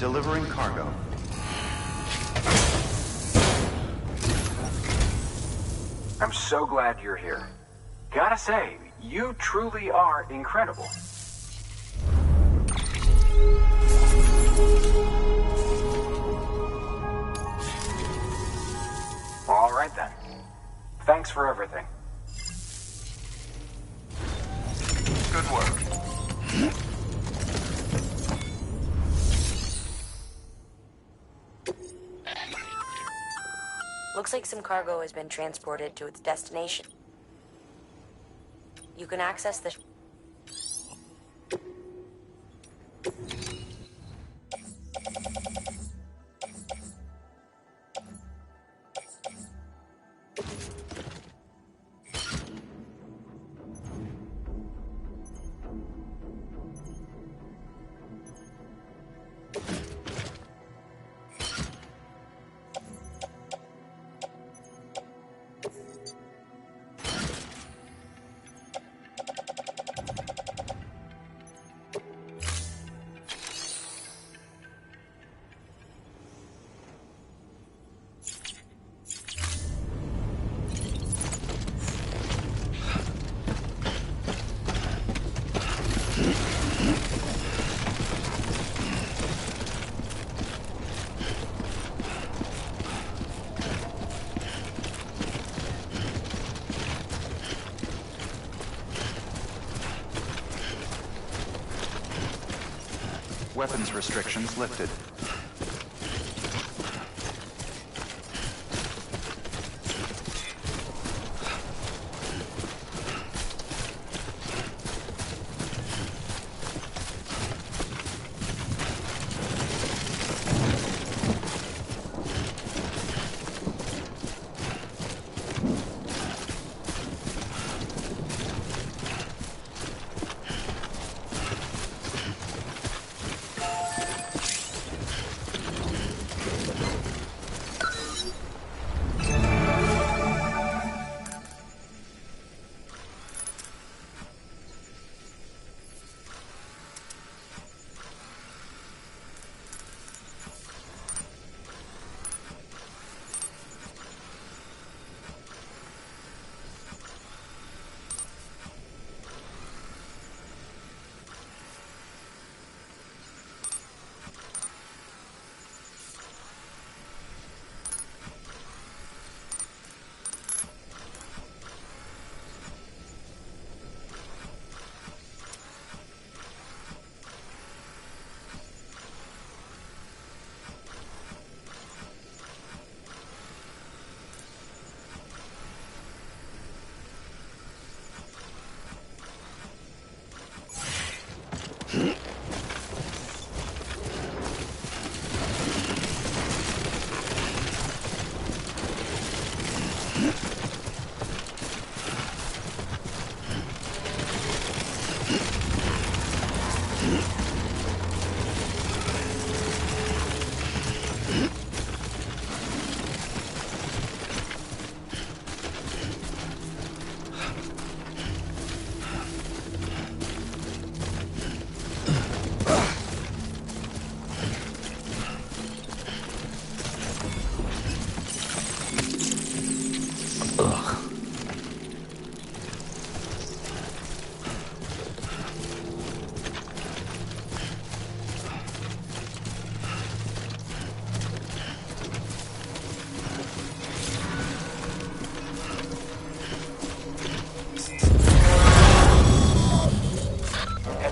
delivering cargo. I'm so glad you're here. Gotta say, you truly are incredible. All right then. Thanks for everything. Good work. Looks like some cargo has been transported to its destination. You can access the... Weapons restrictions lifted.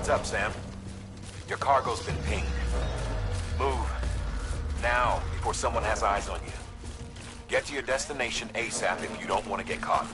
Heads up, Sam. Your cargo's been pinged. Move. Now, before someone has eyes on you. Get to your destination ASAP if you don't want to get caught.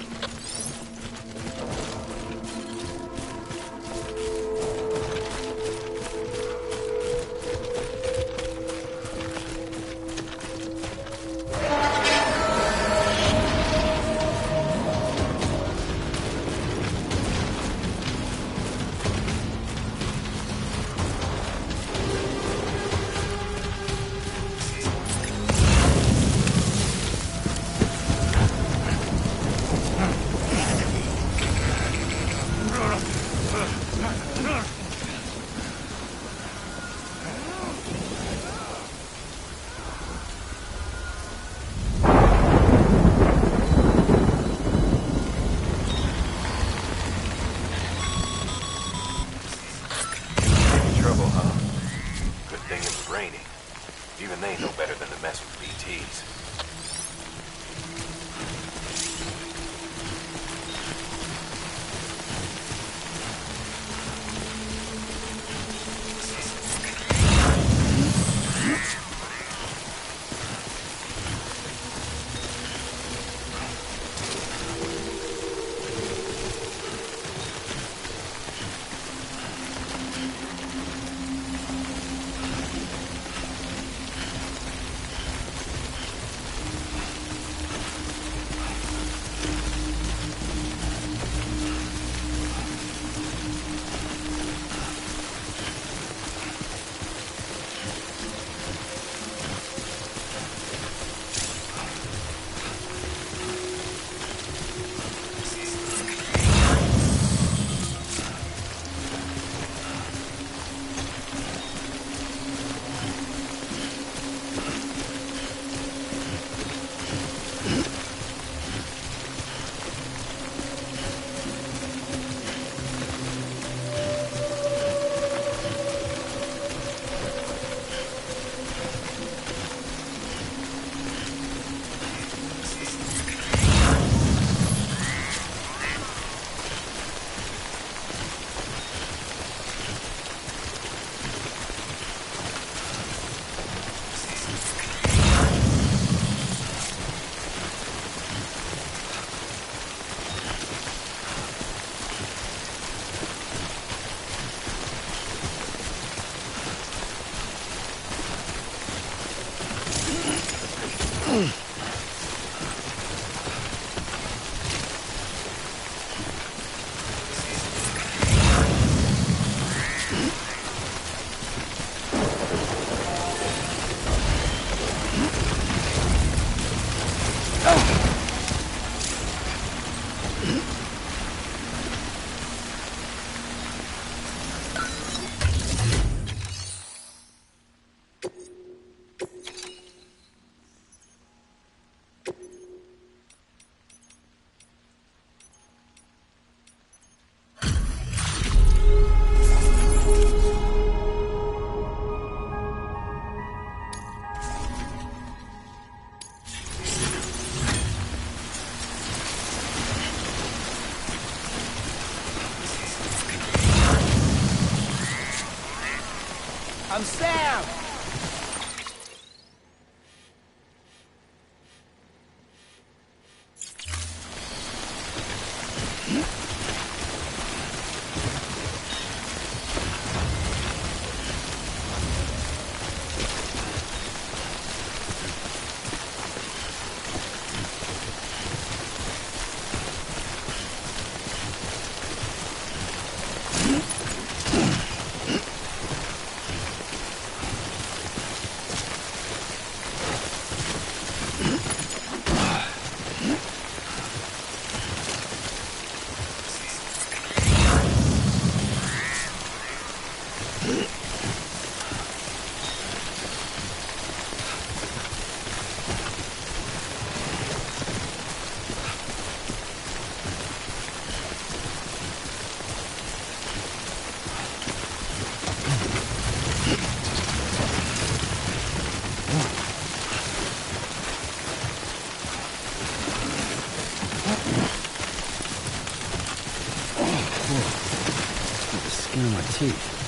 terrible, huh? Good thing it was raining. Even they know better than to mess with BTs. I'm Sam! Skin on my teeth.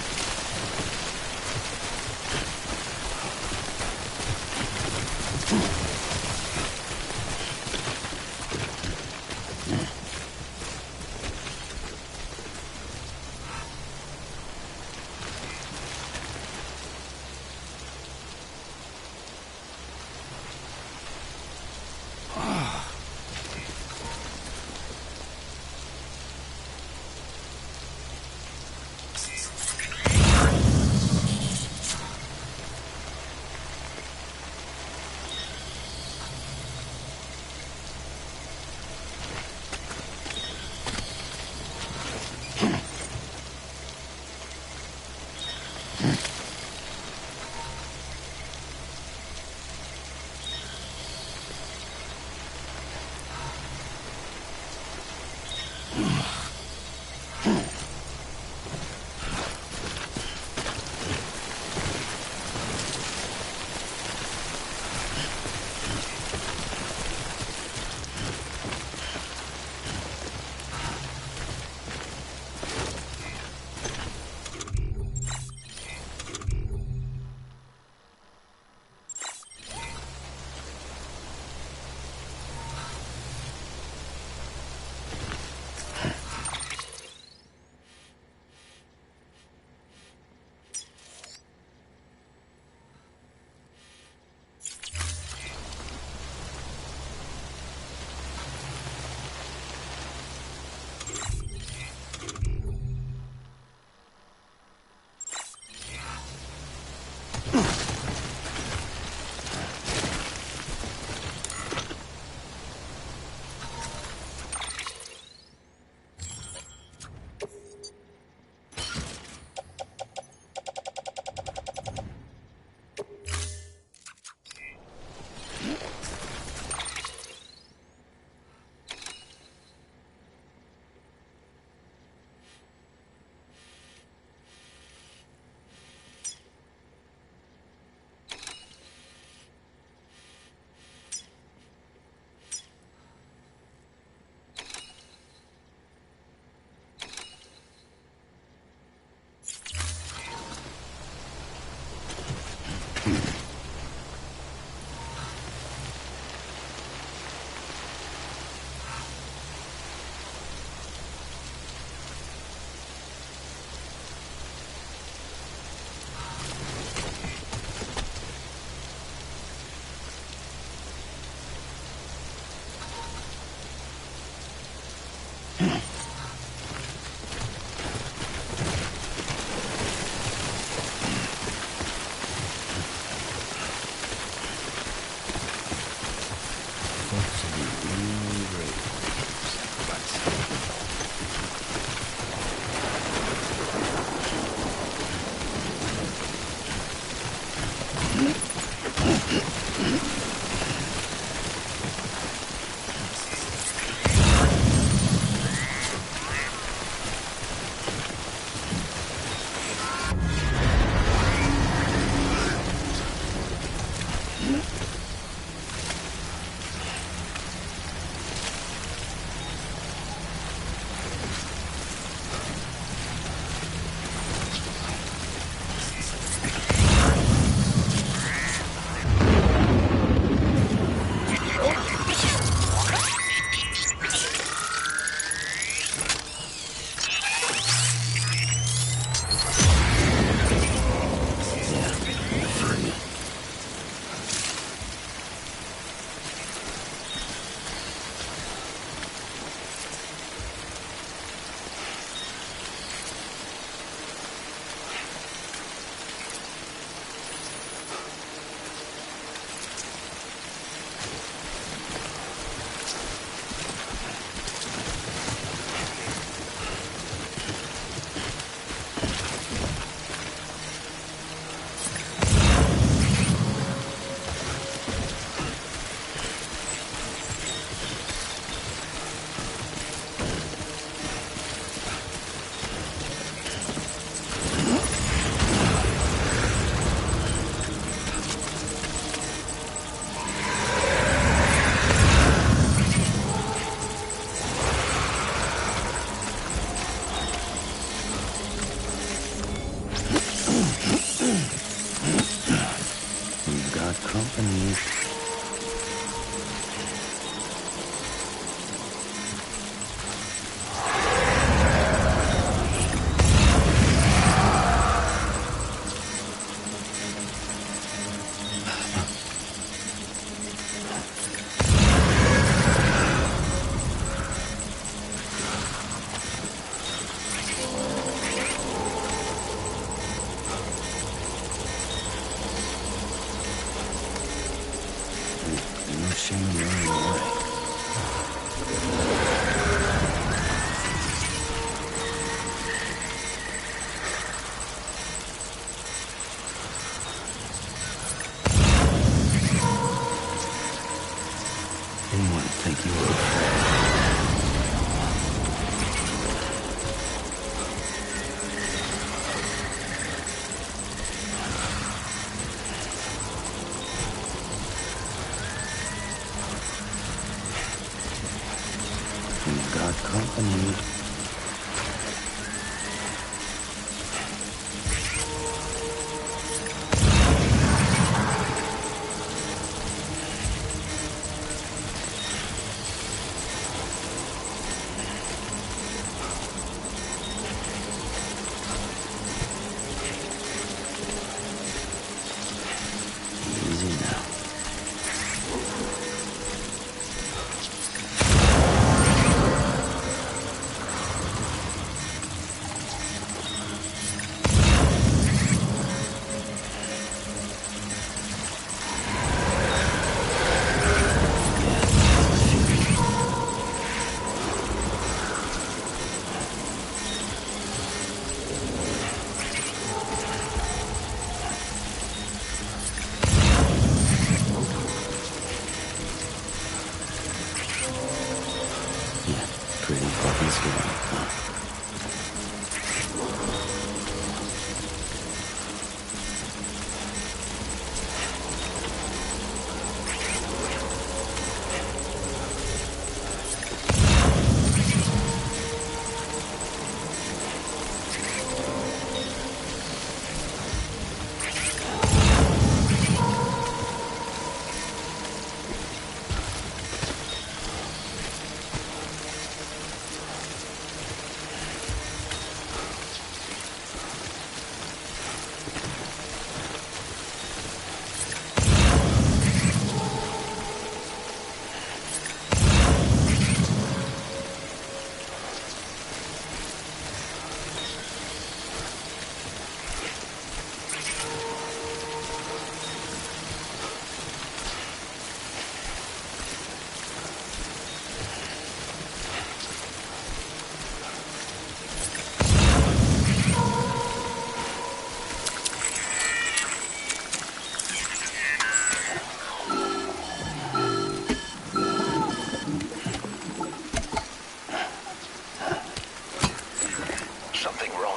company.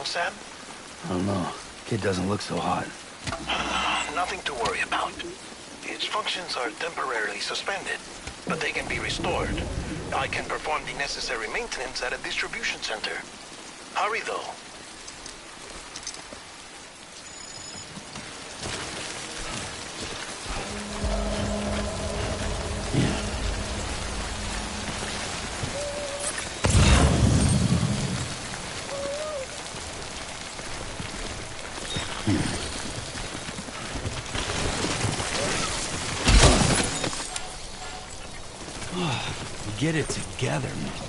Sam? I don't know. Kid doesn't look so hot. Nothing to worry about. Its functions are temporarily suspended, but they can be restored. I can perform the necessary maintenance at a distribution center. Hurry, though. Get it together, man.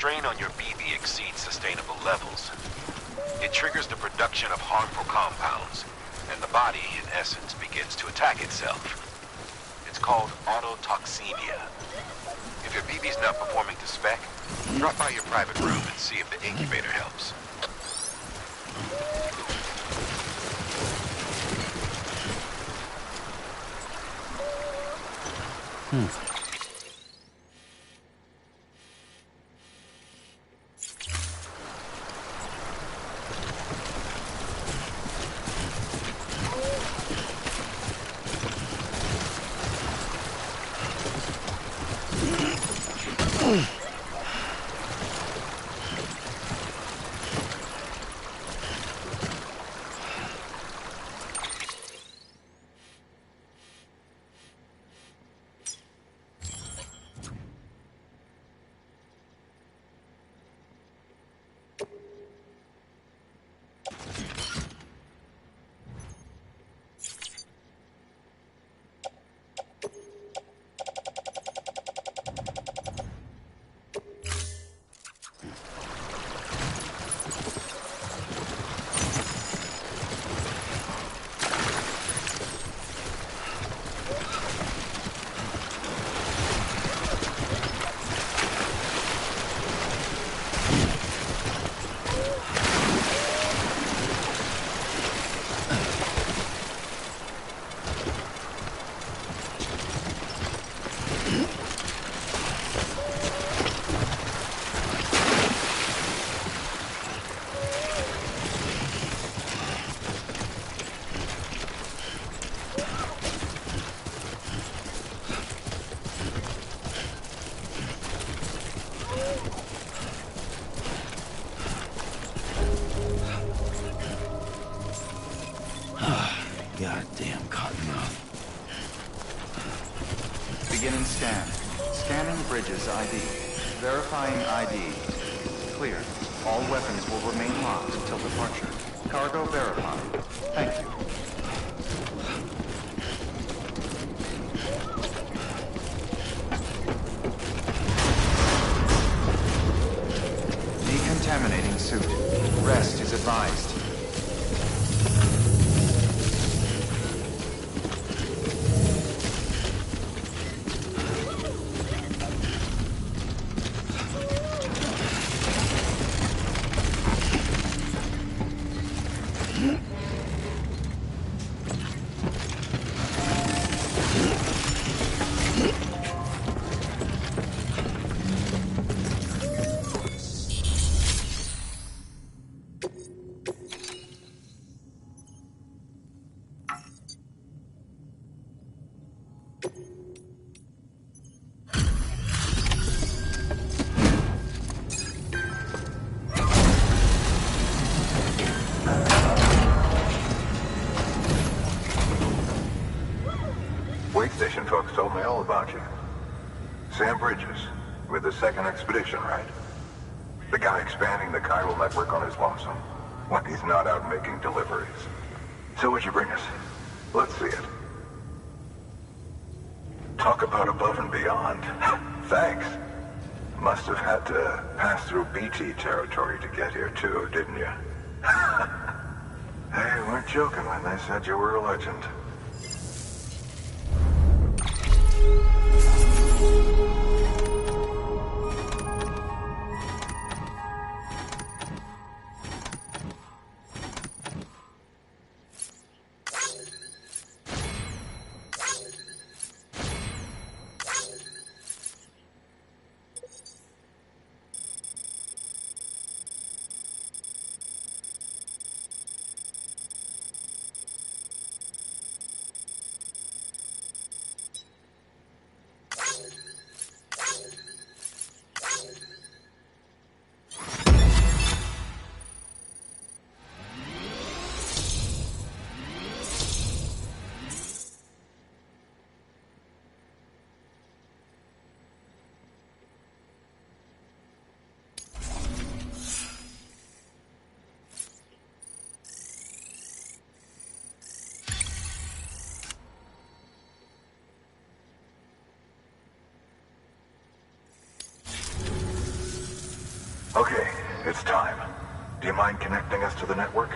strain on your BB exceeds sustainable levels, it triggers the production of harmful compounds, and the body, in essence, begins to attack itself. It's called autotoxemia. If your BB's not performing to spec, drop by your private room and see if the incubator helps. Goddamn cottonmouth. Beginning scan. Scanning bridges ID. Verifying ID. Clear. All weapons will remain locked until departure. Cargo verified. Thank you. Decontaminating suit. Rest is advised. Waystation folks told me all about you. Sam Bridges, with the second expedition, right? The guy expanding the chiral network on his lonesome, when he's not out making deliveries. So what'd you bring us? Let's see it. Talk about above and beyond. Thanks. Must have had to pass through BT territory to get here too, didn't you? They weren't joking when they said you were a legend. It's time. Do you mind connecting us to the network?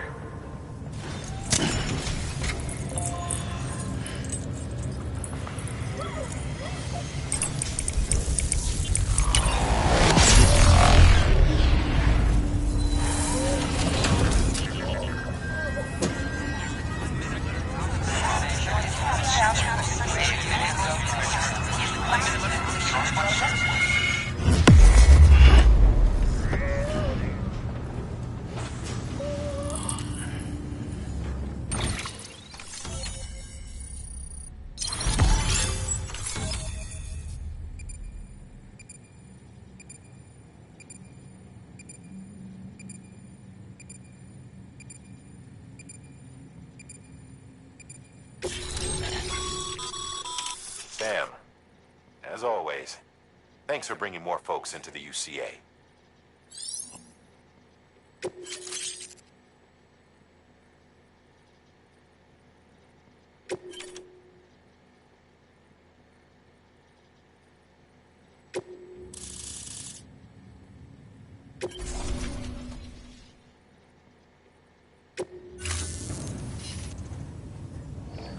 Sam, as always, thanks for bringing more folks into the UCA.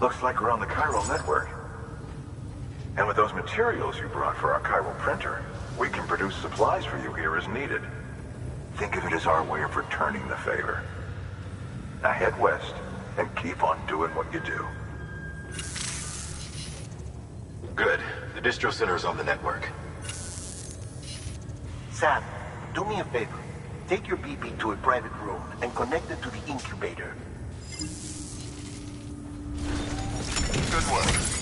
Looks like we're on the Chiral network. And with those materials you brought for our Chiral printer, we can produce supplies for you here as needed. Think of it as our way of returning the favor. Now head west and keep on doing what you do. Good. The distro center is on the network. Sam, do me a favor. Take your BB to a private room and connect it to the incubator. Good work.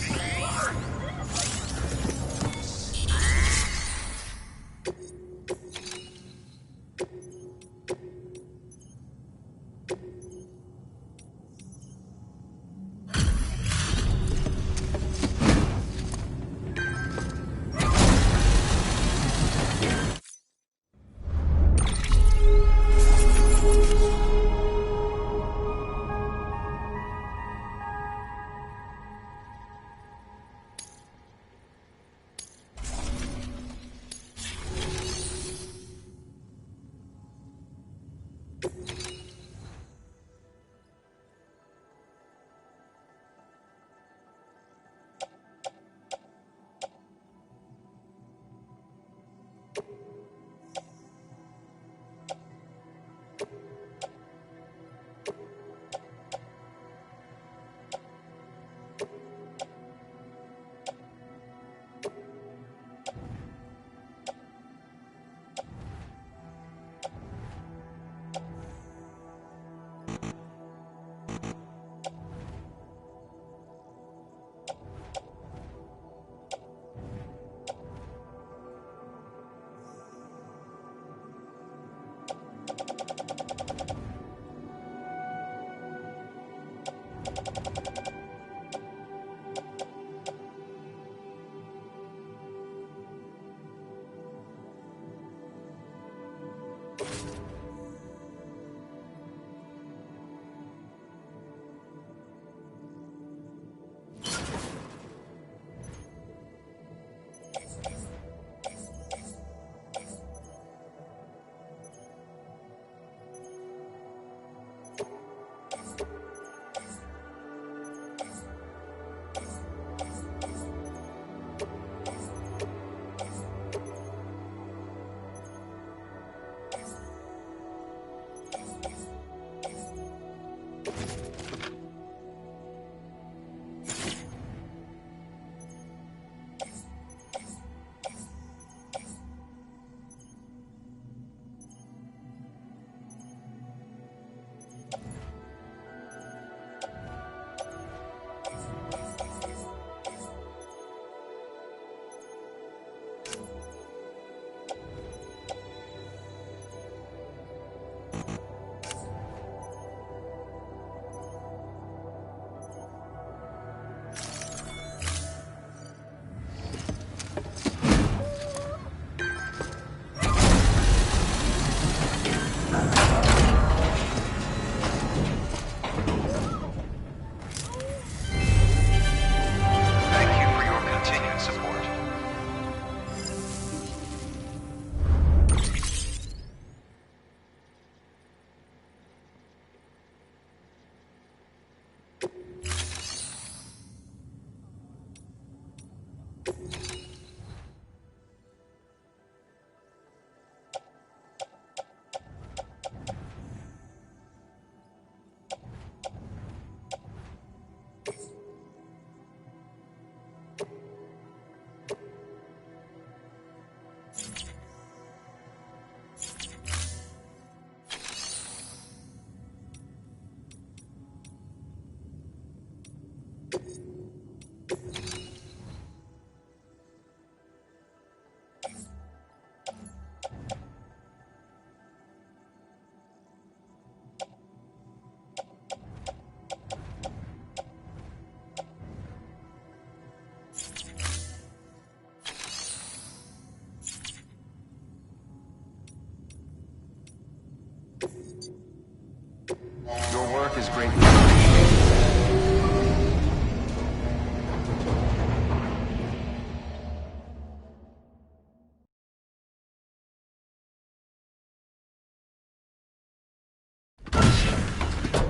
Your work is greatly appreciated.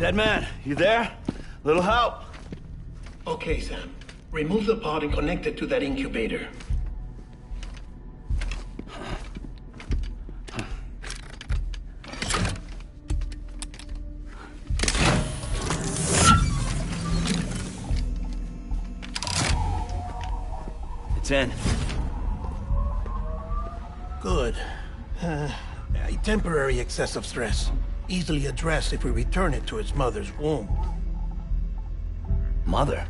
Dead man, you there? Little help? Okay, Sam. Remove the pod and connect it to that incubator. It's in. Good. A temporary excess of stress. Easily addressed if we return it to its mother's womb. Mother?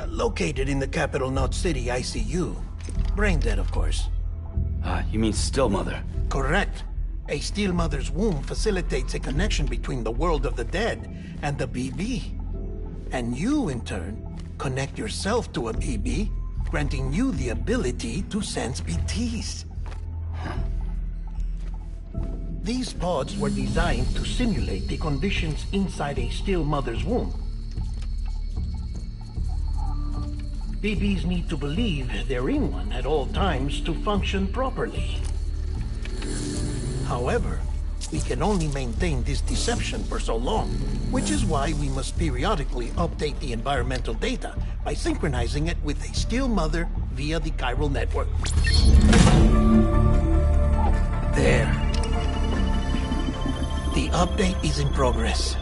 Located in the capital Knot City ICU. Brain dead, of course. You mean still mother? Correct. A steel mother's womb facilitates a connection between the world of the dead and the BB. And you, in turn, connect yourself to a BB, granting you the ability to sense BTs. These pods were designed to simulate the conditions inside a still mother's womb. BBs need to believe they're in one at all times to function properly. However, we can only maintain this deception for so long, which is why we must periodically update the environmental data by synchronizing it with a still mother via the chiral network. There. The update is in progress.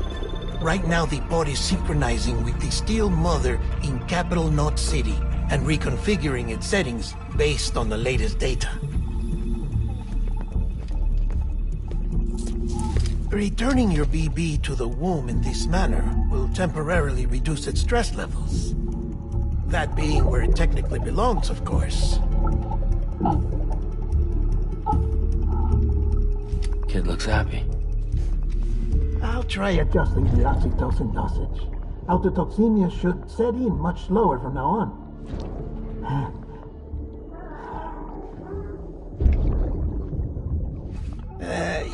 Right now, the pod is synchronizing with the steel mother in capital Knot City and reconfiguring its settings based on the latest data. Returning your BB to the womb in this manner will temporarily reduce its stress levels. That being where it technically belongs, of course. Kid looks happy. I'll try adjusting the oxytocin dosage. Autotoxemia should set in much slower from now on.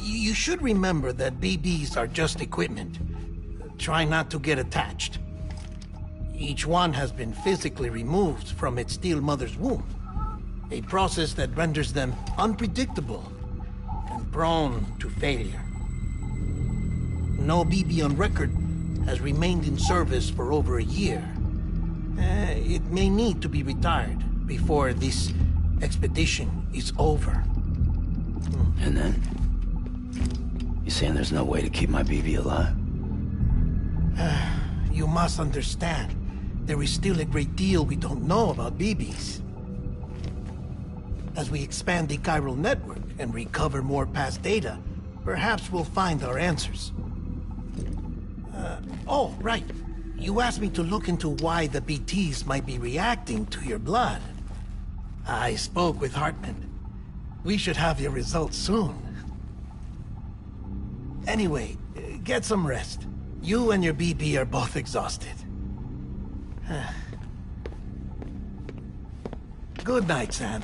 You should remember that BBs are just equipment. Try not to get attached. Each one has been physically removed from its steel mother's womb. A process that renders them unpredictable and prone to failure. No BB on record has remained in service for over a year. It may need to be retired before this expedition is over. And then? You saying there's no way to keep my BB alive? You must understand, there is still a great deal we don't know about BBs. As we expand the chiral network and recover more past data, perhaps we'll find our answers. Oh, right. You asked me to look into why the BTs might be reacting to your blood. I spoke with Hartman. We should have your results soon. Anyway, get some rest. You and your BB are both exhausted. Good night, Sam.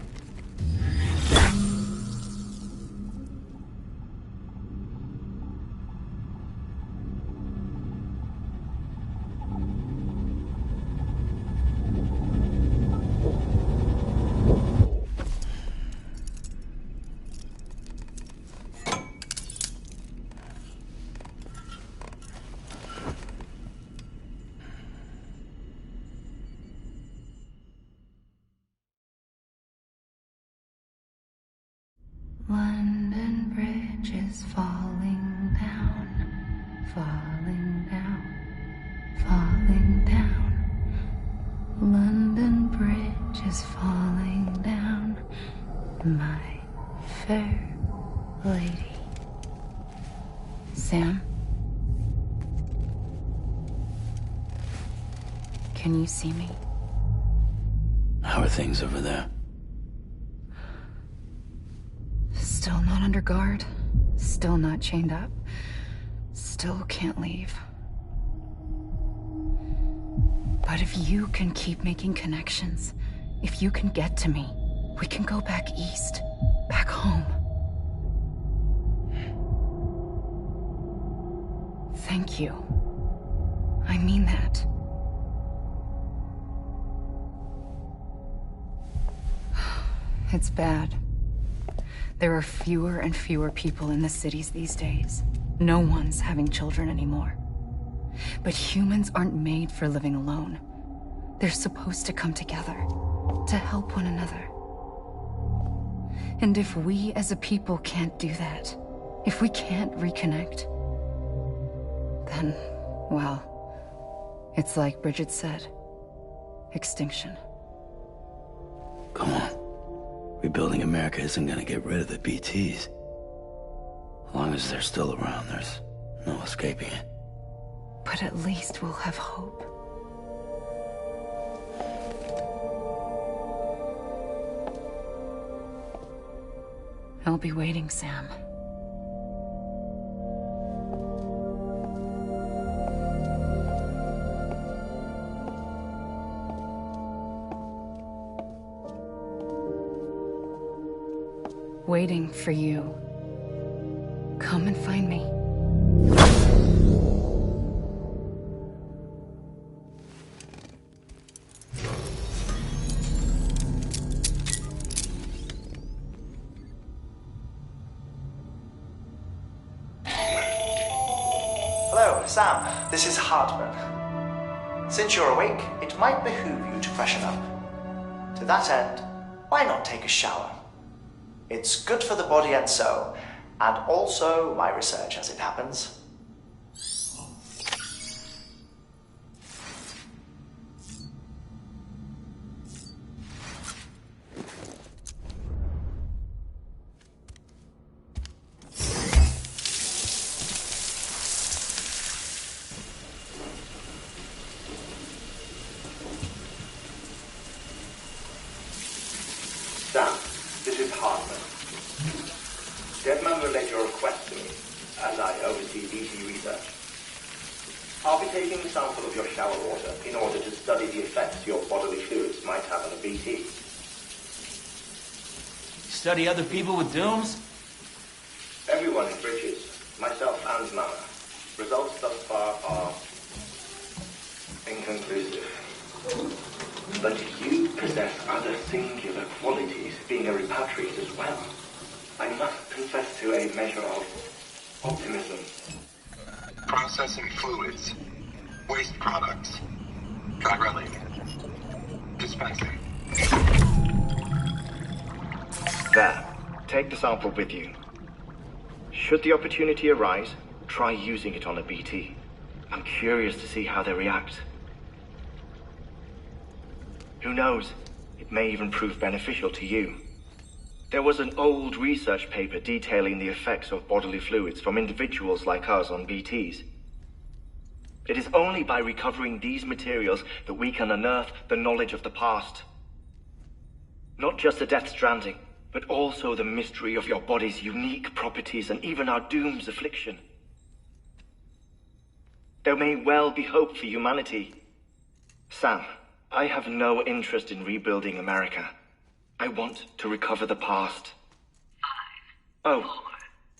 London Bridge is falling down, falling down, falling down. London Bridge is falling down, my fair lady. Sam? Can you see me? How are things over there? Still not under guard. Still not chained up. Still can't leave. But if you can keep making connections, if you can get to me, we can go back east. Back home. Thank you. I mean that. It's bad. There are fewer and fewer people in the cities these days. No one's having children anymore. But humans aren't made for living alone. They're supposed to come together, to help one another. And if we as a people can't do that, if we can't reconnect, then, well, it's like Bridget said, extinction. Come on. Rebuilding America isn't gonna get rid of the BTs. As long as they're still around, there's no escaping it. But at least we'll have hope. I'll be waiting, Sam. Waiting for you. Come and find me. Hello, Sam. This is Hartman. Since you're awake, it might behoove you to freshen up. To that end, why not take a shower? It's good for the body and soul, and also my research as it happens. Sam, this is Hartman. Deadman relayed your request to me, as I oversee BT research. I'll be taking a sample of your shower water in order to study the effects your bodily fluids might have on a BT. Study other people with dooms? Everyone in Bridges, myself and Mama. Results thus far are inconclusive. But you possess other singular qualities, being a repatriate as well. I must confess to a measure of optimism. Processing fluids. Waste products. Chireling. Dispensing. There. Take the sample with you. Should the opportunity arise, try using it on a BT. I'm curious to see how they react. Who knows? It may even prove beneficial to you. There was an old research paper detailing the effects of bodily fluids from individuals like us on BTs. It is only by recovering these materials that we can unearth the knowledge of the past. Not just the Death Stranding, but also the mystery of your body's unique properties and even our doom's affliction. There may well be hope for humanity. Sam, I have no interest in rebuilding America. I want to recover the past. 5, 4,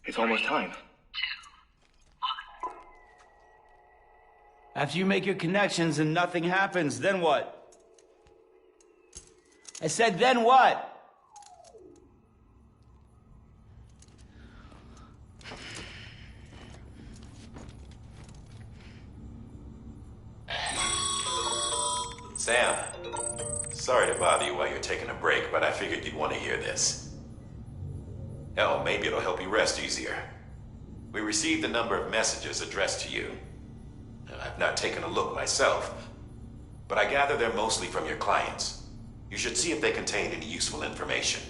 it's almost time. 2, 1. After you make your connections and nothing happens, then what? I said, then what? Sam, sorry to bother you while you're taking a break, but I figured you'd want to hear this. Hell, maybe it'll help you rest easier. We received a number of messages addressed to you. I've not taken a look myself, but I gather they're mostly from your clients. You should see if they contain any useful information.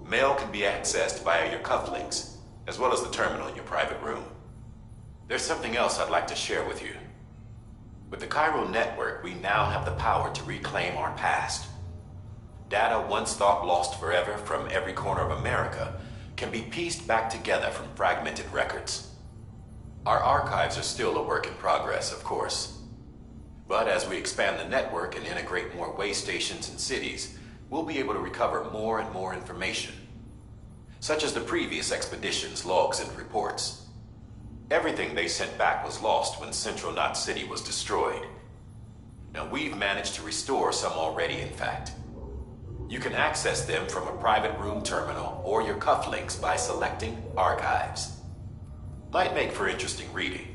Mail can be accessed via your cufflinks, as well as the terminal in your private room. There's something else I'd like to share with you. With the chiral network, we now have the power to reclaim our past. Data once thought lost forever from every corner of America can be pieced back together from fragmented records. Our archives are still a work in progress, of course. But as we expand the network and integrate more waystations and cities, we'll be able to recover more and more information, such as the previous expedition's logs and reports. Everything they sent back was lost when Central Knot City was destroyed. Now we've managed to restore some already, in fact. You can access them from a private room terminal or your cufflinks by selecting Archives. Might make for interesting reading.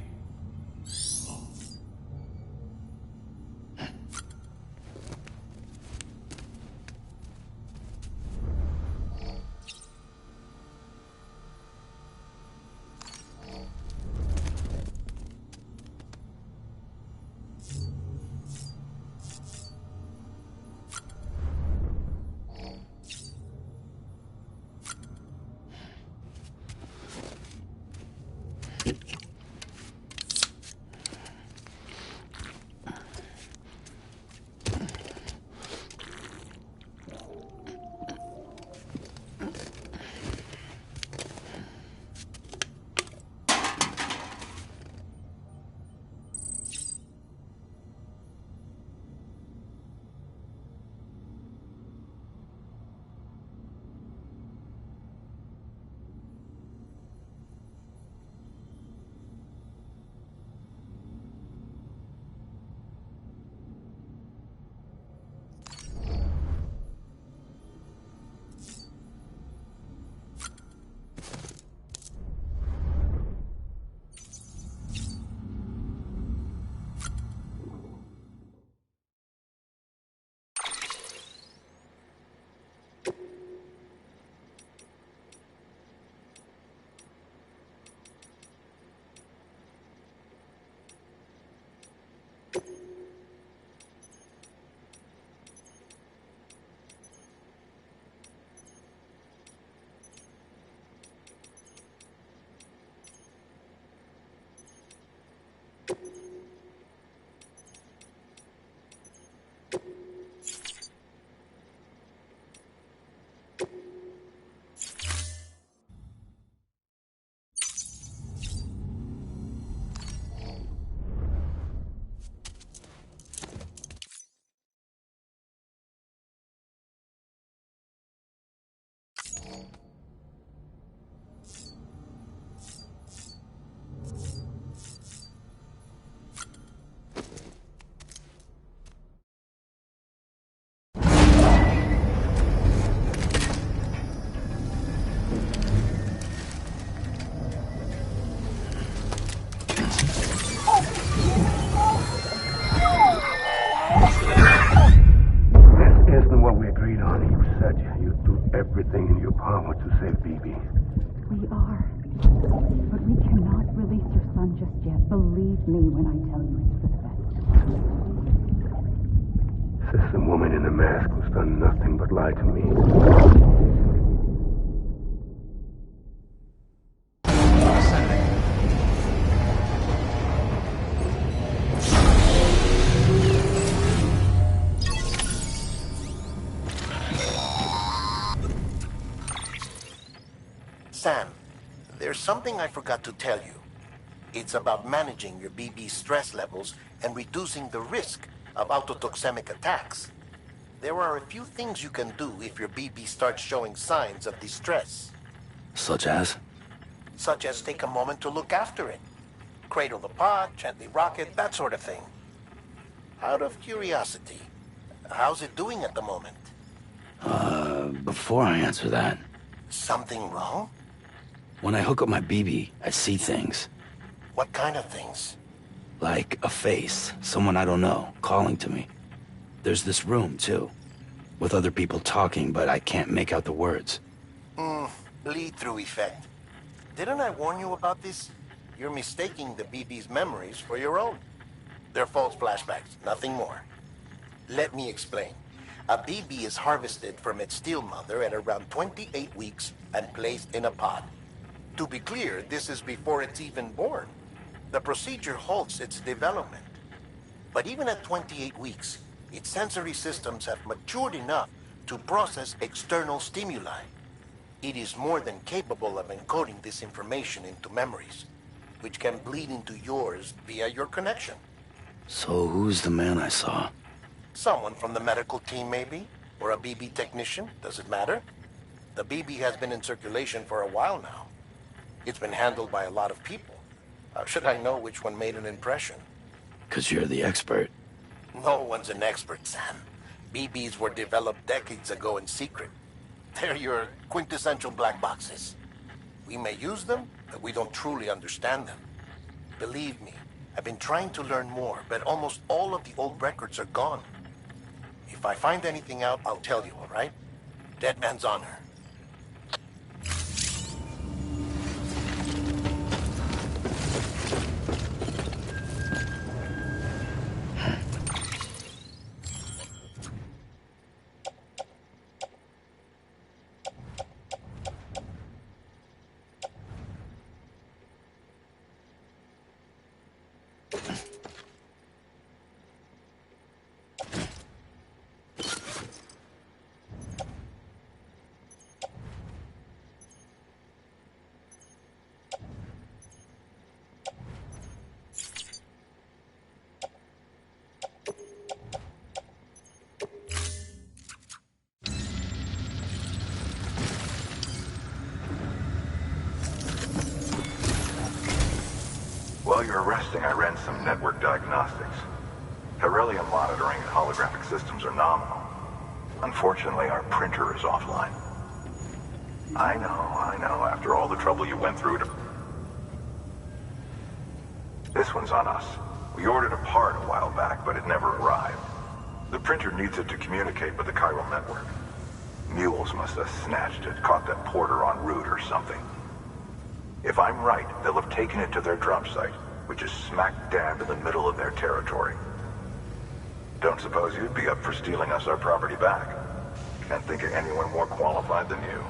Everything in your power to save BB. We are. But we cannot release your son just yet. Believe me when I tell you it's for the best. System woman in the mask who's done nothing but lie to me. Sam, there's something I forgot to tell you. It's about managing your BB stress levels and reducing the risk of autotoxemic attacks. There are a few things you can do if your BB starts showing signs of distress. Such as? Such as take a moment to look after it. Cradle the pod, gently rock it, that sort of thing. Out of curiosity, how's it doing at the moment? Before I answer that... Something wrong? When I hook up my BB, I see things. What kind of things? Like a face, someone I don't know, calling to me. There's this room, too, with other people talking, but I can't make out the words. Bleed-through effect. Didn't I warn you about this? You're mistaking the BB's memories for your own. They're false flashbacks, nothing more. Let me explain. A BB is harvested from its steel mother at around 28 weeks and placed in a pod. To be clear, this is before it's even born. The procedure halts its development. But even at 28 weeks, its sensory systems have matured enough to process external stimuli. It is more than capable of encoding this information into memories, which can bleed into yours via your connection. So who's the man I saw? Someone from the medical team, maybe? Or a BB technician? Does it matter? The BB has been in circulation for a while now. It's been handled by a lot of people. How should I know which one made an impression? 'Cause you're the expert. No one's an expert, Sam. BBs were developed decades ago in secret. They're your quintessential black boxes. We may use them, but we don't truly understand them. Believe me, I've been trying to learn more, but almost all of the old records are gone. If I find anything out, I'll tell you, all right? Dead man's honor. While you're resting, I ran some network diagnostics. Beryllium monitoring and holographic systems are nominal. Unfortunately, our printer is offline. I know, after all the trouble you went through to... This one's on us. We ordered a part a while back, but it never arrived. The printer needs it to communicate with the chiral network. Mules must have snatched it, caught that porter en route or something. If I'm right, they'll have taken it to their drop site, which is smack dab in the middle of their territory. Don't suppose you'd be up for stealing us our property back? Can't think of anyone more qualified than you.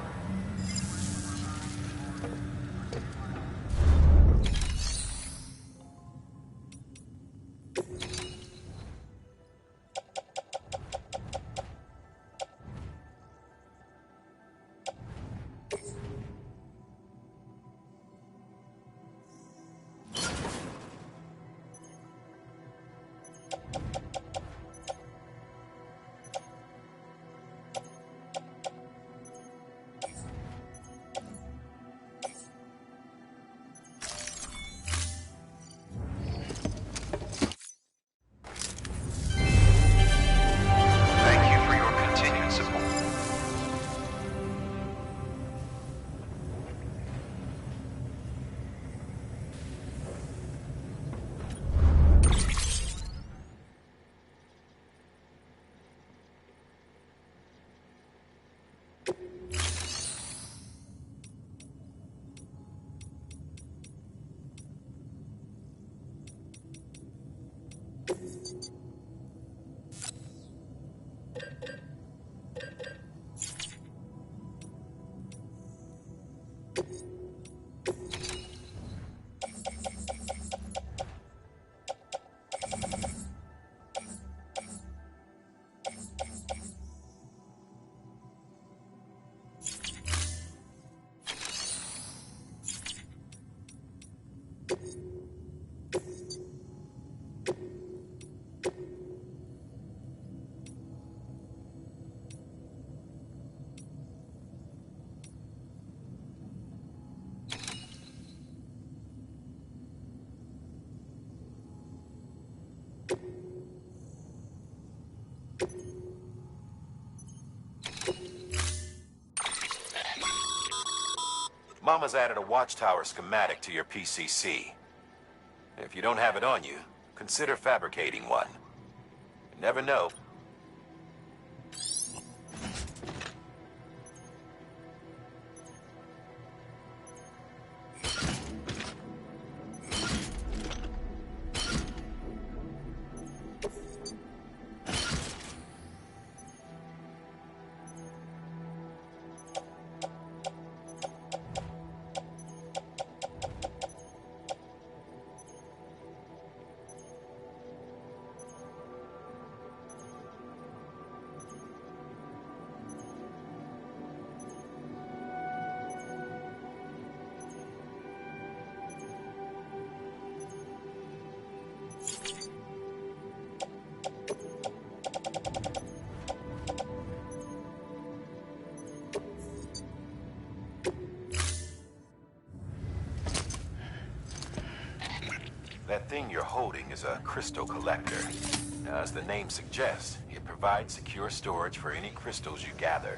Mama's added a Watchtower schematic to your PCC. If you don't have it on you, consider fabricating one. You never know. That thing you're holding is a crystal collector. Now, as the name suggests, it provides secure storage for any crystals you gather.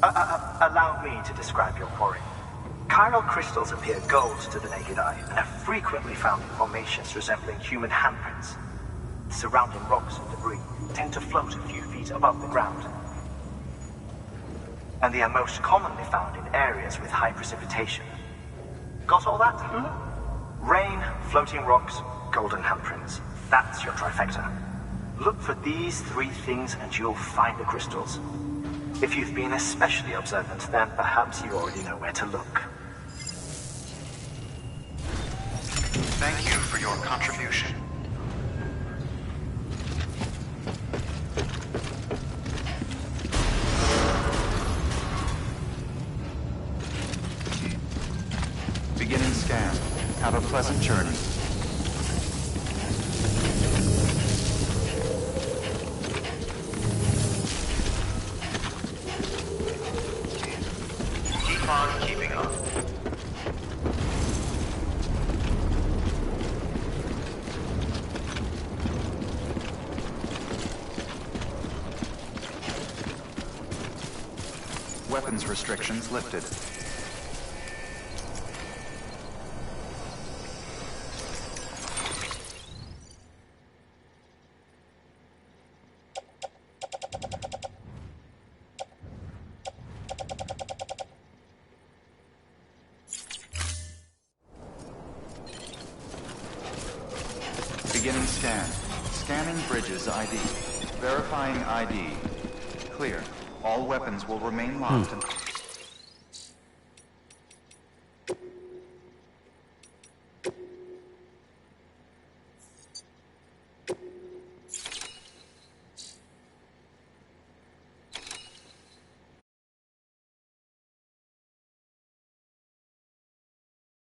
Allow me to describe your quarry. Chiral crystals appear gold to the naked eye and are frequently found in formations resembling human handprints. Surrounding rocks and debris tend to float a few feet above the ground. And they are most commonly found in areas with high precipitation. Got all that? Rain, floating rocks, golden handprints. That's your trifecta. Look for these three things and you'll find the crystals. If you've been especially observant, then perhaps you already know where to look. Thank you for your contribution. Beginning scan. Have a pleasant journey. Keep on keeping up. Weapons restrictions lifted. Beginning scan. Scanning bridges ID. Verifying ID. Clear. All weapons will remain locked.